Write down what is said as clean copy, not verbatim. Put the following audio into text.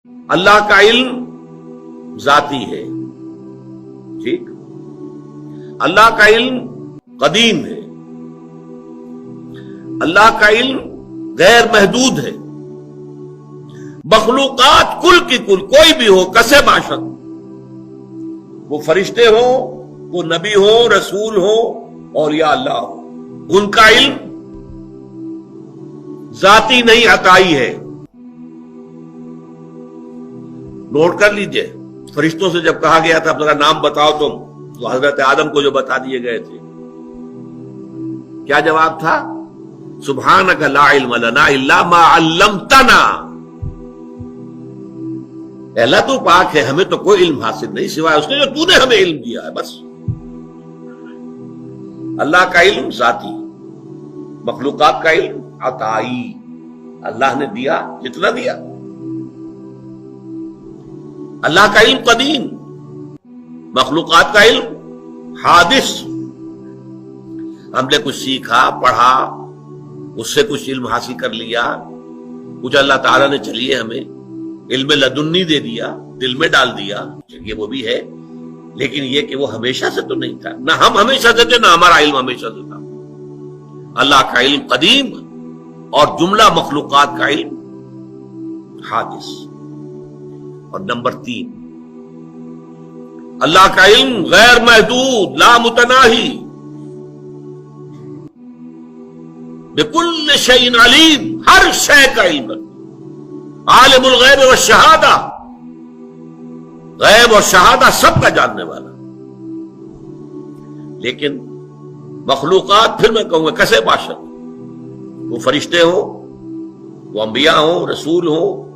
اللہ کا علم ذاتی ہے، ٹھیک، اللہ کا علم قدیم ہے، اللہ کا علم غیر محدود ہے۔ مخلوقات کل کی کل کوئی بھی ہو، کسے باشد، وہ فرشتے ہو، وہ نبی ہو، رسول ہو اور یا اللہ ہو، ان کا علم ذاتی نہیں عطائی ہے۔ نوٹ کر لیجئے، فرشتوں سے جب کہا گیا تھا ذرا نام بتاؤ تم، تو حضرت آدم کو جو بتا دیے گئے تھے، کیا جواب تھا؟ سبحانک لا علم لنا الا ما علمتنا، اے اللہ تو پاک ہے، ہمیں تو کوئی علم حاصل نہیں سوائے اس نے جو تو نے ہمیں علم دیا ہے، بس۔ اللہ کا علم ذاتی، مخلوقات کا علم عطائی، اللہ نے دیا جتنا دیا۔ اللہ کا علم قدیم، مخلوقات کا علم حادث، ہم نے کچھ سیکھا، پڑھا، اس سے کچھ علم حاصل کر لیا، کچھ اللہ تعالیٰ نے چلیے ہمیں علم لدنی دے دیا، دل میں ڈال دیا، چلیے وہ بھی ہے، لیکن یہ کہ وہ ہمیشہ سے تو نہیں تھا، نہ ہم ہمیشہ سے تھے، نہ ہمارا علم ہمیشہ سے تھا۔ اللہ کا علم قدیم اور جملہ مخلوقات کا علم حادث۔ اور نمبر 3، اللہ کا علم غیر محدود، لا متناہی، بکل شیء علیم، ہر شے کا علم، عالم الغیب والشہادہ، غیب اور شہادہ سب کا جاننے والا۔ لیکن مخلوقات، پھر میں کہوں گا کسے باشد، وہ فرشتے ہوں، وہ انبیاء ہوں، رسول ہوں،